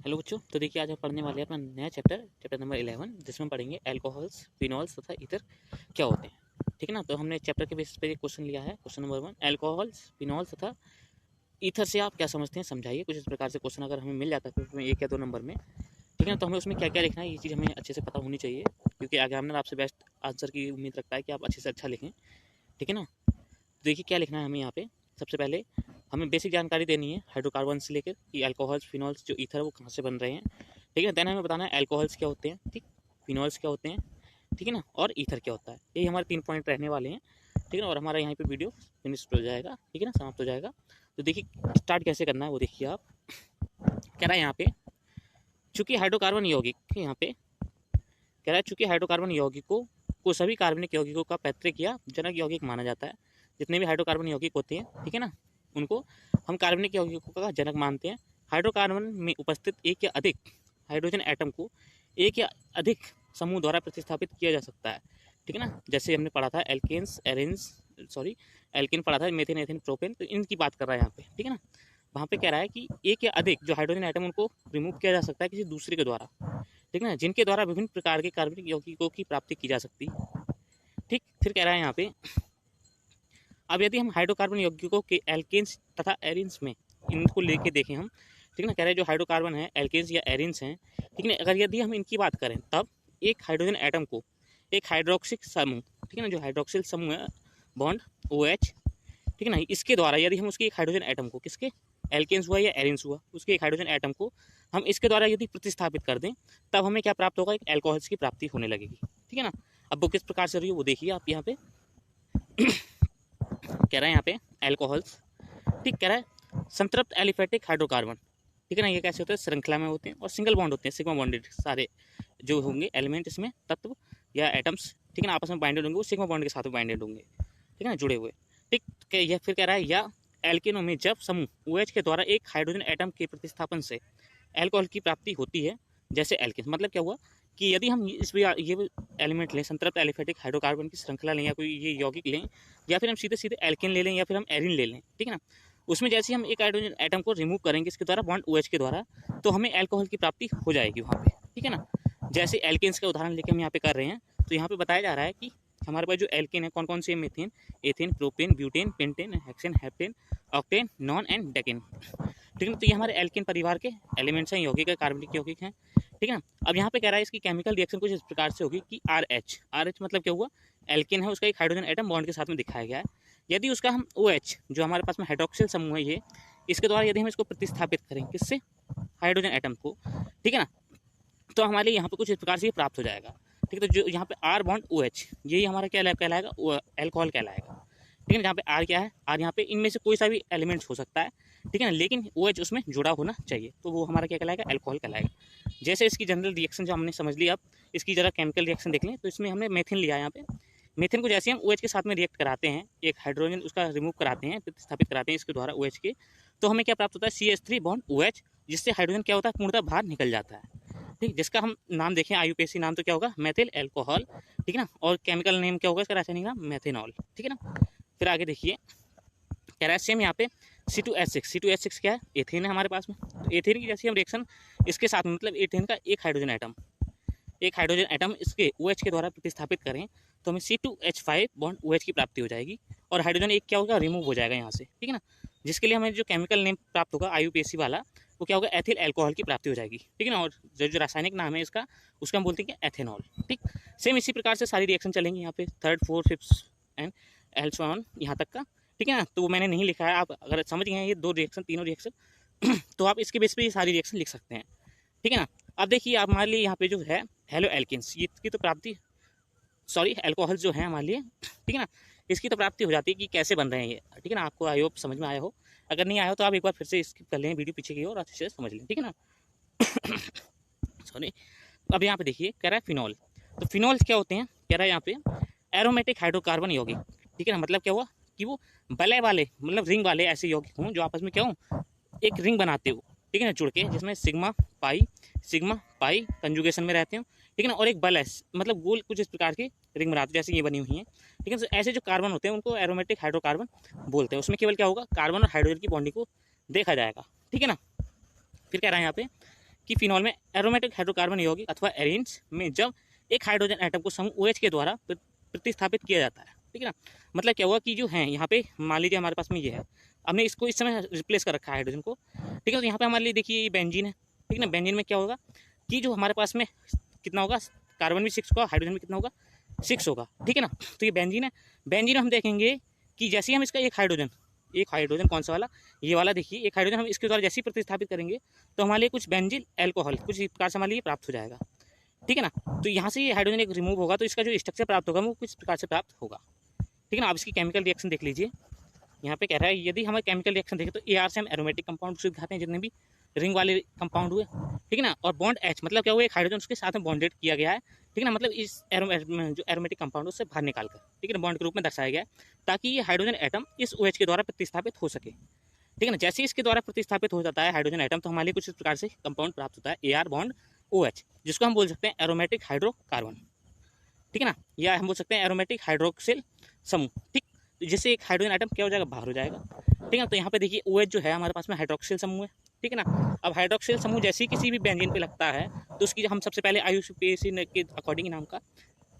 Hello बच्चों, तो देखिए आज हम पढ़ने वाले हैं अपना नया चैप्टर नंबर 11, जिसमें पढ़ेंगे अल्कोहल्स, फिनॉल्स तथा ईथर क्या होते हैं। ठीक है ना। तो हमने चैप्टर के बेसिस पे एक क्वेश्चन लिया है। क्वेश्चन नंबर 1, अल्कोहल्स, फिनॉल्स तथा ईथर से आप क्या समझते हैं, समझाइए। कुछ इस प्रकार से क्वेश्चन अगर हमें मिल जाता है तो एक या दो नंबर में, ठीक है ना, तो हमें उसमें क्या क्या लिखना है ये चीज़ हमें अच्छे से पता होनी चाहिए, क्योंकि एग्जामिनर आपसे बेस्ट आंसर की उम्मीद रखता है कि आप अच्छे से अच्छा लिखें। ठीक है ना। देखिए क्या लिखना है हमें यहाँ पे। सबसे पहले हमें बेसिक जानकारी देनी है हाइड्रोकार्बन से लेकर कि अल्कोहल्स, फिनॉल्स जो ईथर है वो कहाँ से बन रहे हैं। ठीक है। देन हमें बताना है अल्कोहल्स क्या होते हैं, ठीक, फिनॉल्स क्या होते हैं, ठीक है ना, और ईथर क्या होता है। यही हमारे 3 पॉइंट रहने वाले हैं। ठीक है ना। और हमारा यहाँ पे वीडियो फिनिश हो जाएगा, ठीक है ना, समाप्त हो जाएगा। तो देखिए स्टार्ट कैसे करना है वो देखिए आप। कह रहा है यहाँ पे, चूंकि हाइड्रोकार्बन यौगिक यहाँ पे कह रहा है, चूंकि हाइड्रोकार्बन यौगिकों को सभी कार्बनिक यौगिकों का पैतृक या जनक यौगिक माना जाता है। जितने भी हाइड्रोकार्बन यौगिक होते हैं, ठीक है ना, उनको हम कार्बनिक यौगिकों का जनक मानते हैं। हाइड्रोकार्बन में उपस्थित एक या अधिक हाइड्रोजन एटम को एक या अधिक समूह द्वारा प्रतिस्थापित किया जा सकता है। ठीक है ना। जैसे हमने पढ़ा था एल्केन्स, एरेन्स, सॉरी एल्केन पढ़ा था, मेथेन, एथेन, प्रोपेन, तो इनकी बात कर रहा है यहाँ पे। ठीक है ना। वहाँ पे कह रहा है कि एक या अधिक जो हाइड्रोजन एटम उनको रिमूव किया जा सकता है किसी दूसरे के द्वारा, ठीक है ना, जिनके द्वारा विभिन्न प्रकार के कार्बनिक यौगिकों की प्राप्ति की जा सकती है। ठीक। फिर कह रहा है यहाँ पे, अब यदि हम हाइड्रोकार्बन यौगिकों के एल्केन्स तथा एरिन्स में इनको लेके देखें हम, ठीक है ना, कह रहे हैं जो हाइड्रोकार्बन है, एल्केन्स या एरिन्स हैं, ठीक है ना, अगर यदि हम इनकी बात करें तब एक हाइड्रोजन एटम को एक हाइड्रोक्सिल समूह, ठीक है ना, जो हाइड्रोक्सिल समूह है बॉन्ड OH, ठीक है ना, इसके द्वारा यदि हम उसके एक हाइड्रोजन एटम को, किसके, एल्केन्स हुआ या एरिन्स हुआ, उसके एक हाइड्रोजन एटम को हम इसके द्वारा यदि प्रतिस्थापित कर दें, तब हमें क्या प्राप्त होगा, एक एल्कोहल्स की प्राप्ति होने लगेगी। ठीक है ना। अब वो किस प्रकार से रही है वो देखिए आप यहाँ पे। कह रहा है यहाँ पे एल्कोहल्स, ठीक, कह रहा है संतृप्त एलिफेटिक हाइड्रोकार्बन, ठीक है ना, ये कैसे होते हैं, श्रृंखला में होते हैं और सिंगल बॉन्ड होते हैं, सिग्मा बॉन्डेड सारे जो होंगे एलिमेंट इसमें, तत्व या एटम्स, ठीक है ना, आपस में बाइंडेड होंगे, वो सिग्मा बॉन्ड के साथ में बाइंडेड होंगे, ठीक है ना, जुड़े हुए। ठीक। यह फिर कह रहा है, या एल्केनों में जब समूह OH के द्वारा एक हाइड्रोजन एटम के प्रतिस्थापन से एल्कोहल की प्राप्ति होती है, जैसे एल्केन, मतलब क्या हुआ कि यदि हम ये एलिमेंट लें, संतृप्त एलिफेटिक हाइड्रोकार्बन की श्रृंखला लें या कोई ये यौगिक लें, या फिर हम सीधे सीधे एल्केन ले लें या फिर हम एरिन ले लें, ठीक है ना, उसमें जैसे हम एक हाइड्रोजन एटम को रिमूव करेंगे इसके द्वारा बॉन्ड OH के द्वारा, तो हमें एल्कोहल की प्राप्ति हो जाएगी वहाँ पे। ठीक है ना। जैसे एल्केन्स का उदाहरण लेके हम यहाँ पे कर रहे हैं, तो यहाँ पे बताया जा रहा है कि हमारे पास जो एल्केन है कौन कौन से, methane, ethane, propane, butane, pentane, hexane, heptane, octane, non and decane. ठीक है। तो ये हमारे एल्केन परिवार के एलिमेंट्स हैं, यौगिक है, कार्बनिक यौगिक हैं। ठीक है ना। अब यहाँ पे कह रहा है इसकी केमिकल रिएक्शन कुछ इस प्रकार से होगी कि RH मतलब क्या हुआ, एल्केन है, उसका एक हाइड्रोजन एटम बॉन्ड के साथ में दिखाया गया है। यदि उसका हम OH जो हमारे पास में हाइड्रोक्सिल समूह है, ये इसके द्वारा यदि हम इसको प्रतिस्थापित करें, किससे, हाइड्रोजन एटम को, ठीक है ना, तो हमारे यहाँ पे कुछ इस प्रकार से प्राप्त हो जाएगा। ठीक है। तो जो यहाँ पे R बॉन्ड OH, यही हमारा क्या कहलाएगा, एल्कोहल कहलाएगा। ठीक है ना। जहाँ पे R क्या है, R यहाँ पे इनमें से कोई सा भी एलिमेंट्स हो सकता है, ठीक है ना, लेकिन OH उसमें जुड़ा होना चाहिए, तो वो हमारा क्या कहलाएगा, एल्कोहल कहलाएगा। जैसे इसकी जनरल रिएक्शन जो हमने समझ लिया, अब इसकी जरा केमिकल रिएक्शन देख लें। तो इसमें हमने मेथिन लिया है यहाँ पे। मेथिन को जैसे हम OH के साथ में रिएक्ट कराते हैं, एक हाइड्रोजन उसका रिमूव कराते हैं, प्रतिस्थापित कराते हैं इसके द्वारा OH के, तो हमें क्या प्राप्त होता है, CH3 बॉन्ड OH, जिससे हाइड्रोजन क्या होता है, पूर्णतः बाहर निकल जाता है। ठीक। जिसका हम नाम देखें, IUPAC नाम तो क्या होगा, मेथिल एल्कोहल, ठीक है ना, और केमिकल नेम क्या होगा इसका, रासायनिक नाम मेथेनॉल। ठीक है ना। फिर आगे देखिए, कह रहा है सेम यहाँ पे C2H6 क्या है, एथेन है हमारे पास में। तो एथेन की जैसी हम रिएक्शन इसके साथ में, मतलब एथेन का एक हाइड्रोजन एटम इसके OH के द्वारा प्रतिस्थापित करें, तो हमें C2H5 बॉन्ड OH की प्राप्ति हो जाएगी, और हाइड्रोजन एक क्या होगा, रिमूव हो जाएगा यहाँ से। ठीक है ना। जिसके लिए हमें जो केमिकल नेम प्राप्त होगा IUPAC वाला, वो क्या होगा, एथिल एल्कोहल की प्राप्ति हो जाएगी। ठीक है ना। और जो रासायनिक नाम है इसका, उसका हम बोलते हैं कि एथेनॉल। ठीक। सेम इसी प्रकार से सारी रिएक्शन चलेंगी यहाँ पे, 3rd 4th 5th and also on यहाँ तक का। ठीक है ना। तो वो मैंने नहीं लिखा है, आप अगर समझ गए हैं ये तीनों रिएक्शन तो आप इसके बेस पे ये सारी रिएक्शन लिख सकते हैं। ठीक है ना। अब देखिए आप हमारे लिए यहाँ पे जो है हेलो एल्किन्स, इसकी तो प्राप्ति, सॉरी एल्कोहल जो है हमारे लिए, ठीक है ना, इसकी तो प्राप्ति हो जाती है कि कैसे बन रहे हैं ये। ठीक है ना। आपको आई होप समझ में आया हो, अगर नहीं आया हो तो आप एक बार फिर से स्किप कर लें वीडियो पीछे की और अच्छे से समझ लें। ठीक है ना। सॉरी। अब यहाँ पे देखिए कह रहा है फिनॉल, तो फिनॉल्स क्या होते हैं, कह रहा है यहाँ पे एरोमेटिक हाइड्रोकार्बन यौगिक। ठीक है ना। मतलब क्या हुआ कि वो वलय वाले, मतलब रिंग वाले ऐसे यौगिक हों जो आपस में क्या हो, एक रिंग बनाते हो, ठीक है ना, जुड़ के, जिसमें सिग्मा पाई कंजुगेशन में रहते हो, ठीक है ना, और एक बल है, मतलब गोल कुछ इस प्रकार की रिंग बनाते जैसे ये बनी हुई है। ठीक है। तो ऐसे जो कार्बन होते हैं उनको एरोमेटिक हाइड्रोकार्बन बोलते हैं। उसमें केवल क्या होगा, कार्बन और हाइड्रोजन की बॉन्डिंग को देखा जाएगा। ठीक है ना। फिर कह रहा है यहाँ पे कि फिनॉल में एरोमेटिक हाइड्रोकार्बन यौगिक अथवा एरीन्स में जब एक हाइड्रोजन एटम को समूह OH के द्वारा प्रतिस्थापित किया जाता है, ठीक है ना। मतलब क्या हुआ कि जो है यहाँ पे मान लीजिए हमारे पास में ये है, हमने इसको इस समय रिप्लेस कर रखा है हाइड्रोजन को, ठीक है। तो यहाँ पे हमारे लिए देखिए ये बेंजीन है, ठीक है ना। बेंजीन में क्या होगा कि जो हमारे पास में कितना होगा, कार्बन भी 6 होगा, हाइड्रोजन भी कितना होगा, 6 होगा, ठीक है ना। तो ये बेंजीन है। बेंजीन हम देखेंगे कि जैसे ही हम इसका एक हाइड्रोजन कौन सा वाला, ये वाला देखिए, एक हाइड्रोजन हम इसके द्वारा जैसे ही प्रतिस्थापित करेंगे तो हमारे लिए कुछ बेंजील एल्कोहल कुछ इस प्रकार से हमारे लिए प्राप्त हो जाएगा, ठीक है ना। तो यहाँ से ये हाइड्रोजन एक रिमूव होगा तो इसका जो स्ट्रक्चर प्राप्त होगा वो कुछ प्रकार से प्राप्त होगा, ठीक है ना। अब इसकी केमिकल रिएक्शन देख लीजिए। यहाँ पे कह रहा है यदि हमें केमिकल रिएक्शन देखें तो AR से हम एरोमेटिक कंपाउंड दिखाते हैं, जितने भी रिंग वाले कंपाउंड हुए, ठीक है ना। और बॉन्ड H मतलब क्या हुआ, एक हाइड्रोजन उसके साथ में बॉन्डेड किया गया है, ठीक है ना। मतलब इस जो एरोमेटिक कंपाउंड उससे बाहर निकाल कर, ठीक है ना, बॉन्ड के रूप में दर्शाया गया है ताकि ये हाइड्रोजन एटम इस OH के द्वारा प्रतिस्थापित हो सके, ठीक है ना। जैसे इसके द्वारा प्रतिस्थापित हो जाता है हाइड्रोजन एटम तो हमारे लिए कुछ इस प्रकार से कंपाउंड प्राप्त होता है AR बॉन्ड OH, जिसको हम बोल सकते हैं एरोमेटिक हाइड्रोकार्बन, ठीक है ना, या हम बोल सकते हैं एरोमेटिक हाइड्रोक्सिल समूह, ठीक। जिससे एक हाइड्रोजन आइटम क्या हो जाएगा, बाहर हो जाएगा, ठीक है। तो यहाँ पे देखिए OH जो है हमारे पास में हाइड्रोक्सिल समूह है, ठीक है ना। अब हाइड्रोक्सिल समूह जैसे ही किसी भी बेंजीन पे लगता है तो उसकी हम सबसे पहले IUPAC के अकॉर्डिंग नाम का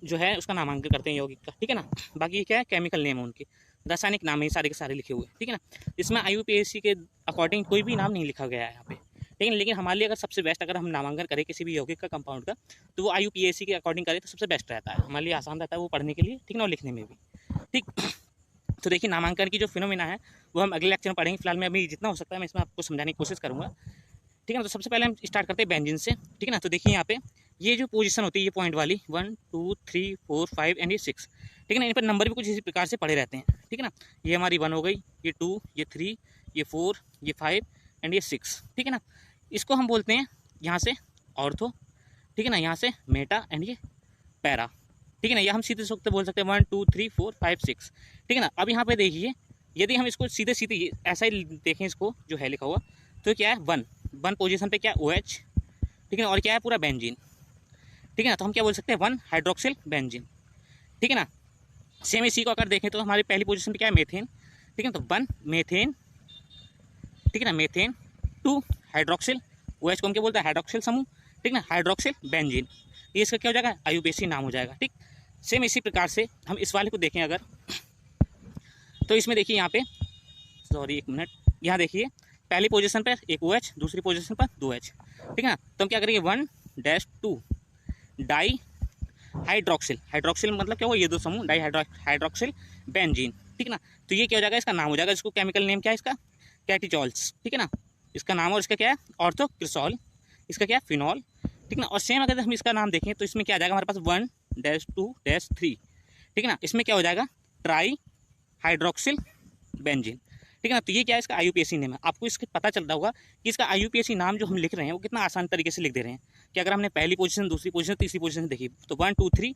जो है उसका नामांकन करते हैं यौगिक का, ठीक है ना। बाकी क्या है, केमिकल नेम है उनके, रासायनिक नाम है सारे के सारे लिखे हुए, ठीक है ना। इसमें IUPAC के अकॉर्डिंग कोई भी नाम नहीं लिखा गया है यहाँ पे, ठीक है। लेकिन हमारे लिए अगर सबसे बेस्ट अगर हम नामांकन करें किसी भी यौगिक का कंपाउंड का तो वो IUPAC के अकॉर्डिंग करें तो सबसे बेस्ट रहता है, हमारे लिए आसान रहता है वो पढ़ने के लिए, ठीक ना, और लिखने में भी, ठीक। तो देखिए नामांकन की जो फिनोमिना है वो हम अगले लेक्चर में पढ़ेंगे। फिलहाल मैं अभी जितना हो सकता है मैं इसमें आपको समझाने की कोशिश करूँगा, ठीक है ना। तो सबसे पहले हम स्टार्ट करते हैं बेंजीन से, ठीक है ना। तो देखिए यहाँ पे ये जो पोजीशन होती है ये पॉइंट वाली 1 2 3 4 5 एंड ये 6, ठीक है ना। इन पर नंबर भी कुछ इसी प्रकार से पड़े रहते हैं, ठीक है ना। ये हमारी 1 हो गई, ये 2, ये 3, ये 4, ये 5 एंड ये 6, ठीक है ना। इसको हम बोलते हैं यहाँ से ऑर्थो, ठीक है ना, यहाँ से मेटा एंड ये पैरा, ठीक है ना। या हम सीधे सूत्र बोल सकते हैं 1 2 3 4 5 6, ठीक है ना। अब यहाँ पे देखिए यदि हम इसको सीधे सीधे ऐसा ही देखें, इसको जो है लिखा हुआ तो क्या है 1 पोजीशन पे क्या है OH, ठीक है ना, और क्या है पूरा बेंजीन, ठीक है ना। तो हम क्या बोल सकते हैं 1 हाइड्रोक्सिल बेंजीन, ठीक है ना। सेम इसी को अगर देखें तो हमारी पहली पोजीशन पे क्या है मेथेन, ठीक है। तो 1 मेथेन, ठीक है ना, मेथेन। 2 हाइड्रोक्सिल OH को हम क्या बोलते हैं हाइड्रोक्सिल समूह, ठीक ना, हाइड्रोक्सिल बेंजीन, ये इसका क्या हो जाएगा IUPAC नाम हो जाएगा, ठीक। सेम इसी प्रकार से हम इस वाले को देखें अगर तो इसमें देखिए यहाँ पे सॉरी 1 मिनट, यहाँ देखिए पहली पोजीशन पर एक OH, दूसरी पोजीशन पर 2H, ठीक है ना। तो हम क्या करेंगे 1-2 डाई हाइड्रोक्सिल मतलब क्या हुआ, ये दो समूह डाई हाइड्रोक्सिल बेंजीन, ठीक है ना। तो ये क्या हो जाएगा, इसका नाम हो जाएगा, इसको केमिकल नेम क्या है इसका, कैटिचॉल्स, ठीक है ना, इसका नाम। और इसका क्या है ऑर्थोक्रिसॉल, इसका क्या है फिनॉल, ठीक है ना। और सेम अगर हम इसका नाम देखें तो इसमें क्या आ जाएगा हमारे पास 1-2-3, ठीक है ना। इसमें क्या हो जाएगा ट्राई हाइड्रोक्सिल बेंजीन, ठीक है ना। तो ये क्या है, इसका IUPAC नेम है। आपको इसका पता चलता होगा कि इसका IUPAC नाम जो हम लिख रहे हैं वो कितना आसान तरीके से लिख दे रहे हैं कि अगर हमने पहली पोजीशन, दूसरी पोजीशन, तीसरी पोजीशन देखी तो 1 2 3,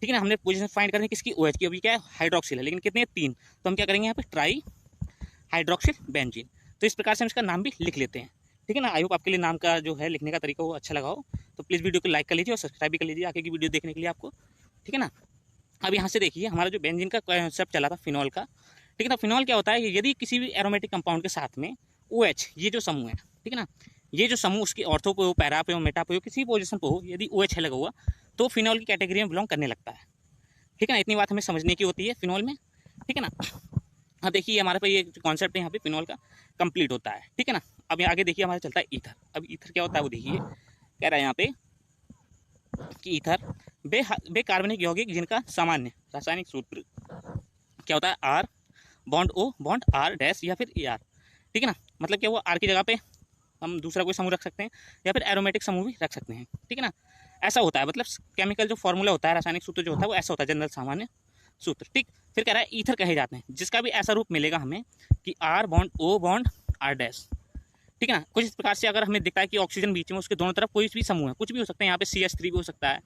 ठीक है ना। हमने पोजीशन फाइंड करनी किसकी, OH की। अभी क्या है हाइड्रोक्सिल है लेकिन कितने 3, तो हम क्या करेंगे यहाँ पे ट्राई हाइड्रोक्सिल बेंजीन। तो इस प्रकार से हम इसका नाम भी लिख लेते हैं, ठीक है ना। आई होप आपके लिए नाम का जो है लिखने का तरीका वो अच्छा लगा हो, तो प्लीज़ वीडियो को लाइक कर लीजिए और सब्सक्राइब भी कर लीजिए आगे की वीडियो देखने के लिए आपको, ठीक है ना। अब यहाँ से देखिए हमारा जो बेंजीन का कॉन्सेप्ट चला था फिनॉल का, ठीक है ना। फिनॉल क्या होता है, यदि किसी भी एरोमेटिक कंपाउंड के साथ में OH ये जो समूह है, ठीक है ना, ये जो समूह उसकी ऑर्थो पे हो, पैरा पे हो, मेटा पे हो, किसी भी पोजीशन पे हो, यदि OH है लगा हुआ तो फिनॉल की कैटेगरी में बिलोंग करने लगता है, ठीक है ना। इतनी बात हमें समझने की होती है फिनॉल में, ठीक है ना। हाँ देखिए हमारे पे ये कॉन्सेप्ट है यहाँ पे फिनॉल का कंप्लीट होता है, ठीक है ना। अब आगे देखिए हमारा चलता है ईथर। अब ईथर क्या होता है वो देखिए, कह रहा है यहाँ पे कि ईथर बे कार्बनिक यौगिक जिनका सामान्य रासायनिक सूत्र क्या होता है R bond O bond R dash या फिर AR, ठीक है ना। मतलब क्या वो R की जगह पे हम दूसरा कोई समूह रख सकते हैं या फिर एरोमेटिक समूह भी रख सकते हैं, ठीक है ना। ऐसा होता है, मतलब केमिकल जो फॉर्मूला होता है, रासायनिक सूत्र जो होता है वो ऐसा होता है, जनरल सामान्य सूत्र, ठीक। फिर कह रहा है ईथर कहे जाते हैं जिसका भी ऐसा रूप मिलेगा हमें कि R bond O bond R dash, ठीक है ना। कुछ इस प्रकार से अगर हमें दिखता है कि ऑक्सीजन बीच में उसके दोनों तरफ कोई भी समूह है, कुछ भी हो सकता है, यहाँ पे CH3 भी हो सकता है,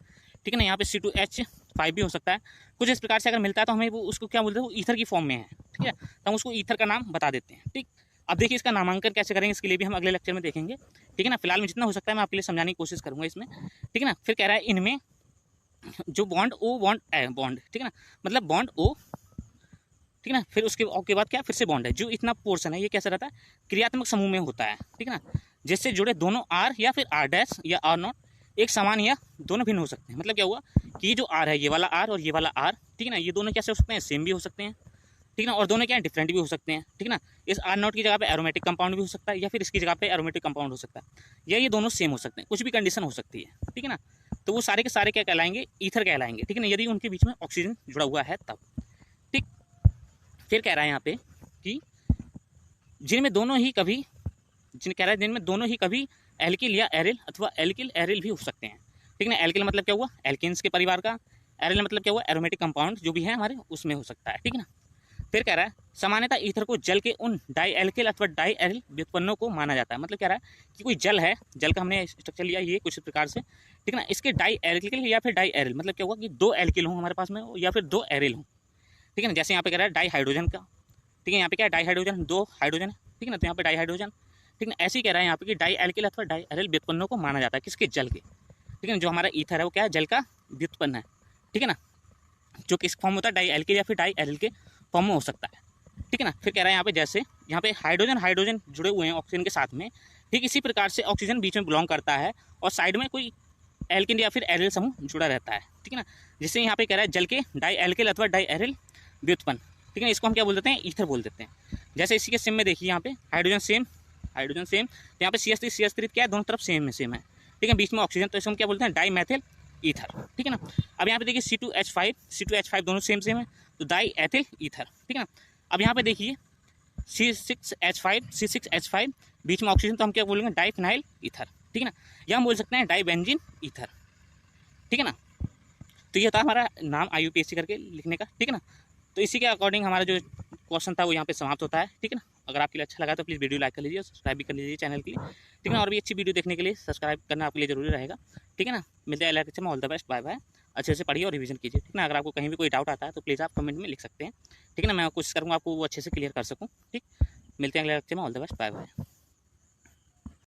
ठीक है ना, यहाँ पे C2H5 भी हो सकता है, कुछ इस प्रकार से अगर मिलता है तो हमें वो उसको क्या बोलते हैं, वो ईथर की फॉर्म में है, ठीक है। तो हम उसको ईथर का नाम बता देते हैं, ठीक। अब देखिए इसका नामांकन कैसे करेंगे इसके लिए भी हम अगले लेक्चर में देखेंगे, ठीक है ना। फिलहाल में जितना हो सकता है मैं आपके लिए समझाने की कोशिश करूँगा इसमें, ठीक है ना। फिर कह रहा है इनमें जो बॉन्ड O बॉन्ड, ठीक है ना, मतलब बॉन्ड O, ठीक है ना। फिर उसके बाद क्या, फिर से बॉन्ड है, जो इतना पोर्शन है ये कैसा रहता है, क्रियात्मक समूह में होता है, ठीक है ना। जिससे जुड़े दोनों आर या फिर आर डैश या आर नॉट एक समान या दोनों भिन्न हो सकते हैं। मतलब क्या हुआ कि ये जो आर है, ये वाला आर और ये वाला आर, ठीक है ना, ये दोनों कैसे हो सकते हैं, सेम भी हो सकते हैं, ठीक है ना, और दोनों क्या है, डिफरेंट भी हो सकते हैं, ठीक है ना। इस आर नॉट की जगह पे एरोमेटिक कंपाउंड भी हो सकता है, या फिर इसकी जगह पे एरोमेटिक कंपाउंड हो सकता है, या ये दोनों सेम हो सकते हैं, कुछ भी कंडीशन हो सकती है, ठीक है ना। तो वो सारे के सारे क्या कहलाएंगे, ईथर कहलाएंगे, ठीक है ना, यदि उनके बीच में ऑक्सीजन जुड़ा हुआ है तब, ठीक। फिर कह रहा है यहाँ पे कि जिनमें दोनों ही कभी जिनमें दोनों ही कभी एल्किल या एरिल अथवा एल्किल एरिल भी हो सकते हैं, ठीक है ना। एल्किल मतलब क्या हुआ, एल्केन्स के परिवार का, एरिल मतलब क्या हुआ, एरोमेटिक कंपाउंड जो भी है हमारे उसमें हो सकता है, ठीक है ना। फिर कह रहा है सामान्यतः ईथर को जल के उन डाई एल्किल अथवा डाई एरिल व्युत्पन्नों को माना जाता है। मतलब कह रहा है कि कोई जल है, जल का हमने स्ट्रक्चर लिया ये कुछ प्रकार से, ठीक है ना, इसके डाई एल्किल या फिर डाई एरिल मतलब क्या हुआ कि दो एल्किल हों हमारे पास में या फिर दो एरिल हों, ठीक है ना। जैसे यहाँ पे कह रहा है डाई हाइड्रोजन का, ठीक है, यहाँ पे क्या है डाई हाइड्रोजन, दो हाइड्रोजन है, ठीक है ना, तो यहाँ पे डाई हाइड्रोजन, ठीक है ना। ऐसे ही कह रहा है यहाँ पे कि डाई एल्किल अथवा डाई एरिल व्युत्पन्नों को माना जाता है, किसके, जल के, ठीक है ना। जो हमारा ईथर है वो क्या है, जल का व्युत्पन्न है, ठीक है ना, जो किस फॉर्म होता है, डाई एल्किल या फिर डाई एरिल के फॉर्म में हो सकता है, ठीक है ना। फिर कह रहा है यहाँ पे जैसे यहाँ पे हाइड्रोजन जुड़े हुए हैं ऑक्सीजन के साथ में, ठीक इसी प्रकार से ऑक्सीजन बीच में बिलोंग करता है और साइड में कोई एल्किन या फिर एरिल समूह जुड़ा रहता है, ठीक है ना। जिससे यहाँ पे कह रहा है जल के डाई एल्किल अथवा डाई एरिल व्युत्पन्न, ठीक है, इसको हम क्या बोल देते हैं, ईथर बोल देते हैं। जैसे इसी के सेम में देखिए यहाँ पे हाइड्रोजन सेम, तो यहाँ पे CH3 क्या है, दोनों तरफ सेम है, ठीक है, बीच में ऑक्सीजन, तो इसको हम क्या बोलते हैं, डाई मैथिल ईथर, ठीक है ना। अब यहाँ पे देखिए C2H5 दोनों सेम है, तो डाई एथिल ईथर, ठीक है ना। अब यहाँ पे देखिए C6H5 बीच में ऑक्सीजन, तो हम क्या बोलेंगे, डाई फिनाइल ईथर, ठीक है ना, या हम बोल सकते हैं डाई बेंजीन ईथर, ठीक है ना। तो ये था हमारा नाम IUPAC करके लिखने का, ठीक है ना। तो इसी के अकॉर्डिंग हमारा जो क्वेश्चन था वो यहाँ पे समाप्त होता है, ठीक है ना। अगर आपके लिए अच्छा लगा तो प्लीज़ वीडियो लाइक कर लीजिए और सब्सक्राइब भी कर लीजिए चैनल के लिए, ठीक है ना। और भी अच्छी वीडियो देखने के लिए सब्सक्राइब करना आपके लिए जरूरी रहेगा, ठीक है ना। मिलते हैं अगले लेक्चर में, all the best, bye bye. अच्छे से पढ़िए और रिवीजन कीजिए, ठीक है ना। अगर आपको कहीं भी कोई डाउट आता है तो प्लीज़ आप कमेंट में लिख सकते हैं, ठीक है ना। मैं कोशिश करूँगा आपको वो अच्छे से क्लियर कर सकूँ, ठीक। मिलते हैं अगले लेक्चर में, all the best, bye bye.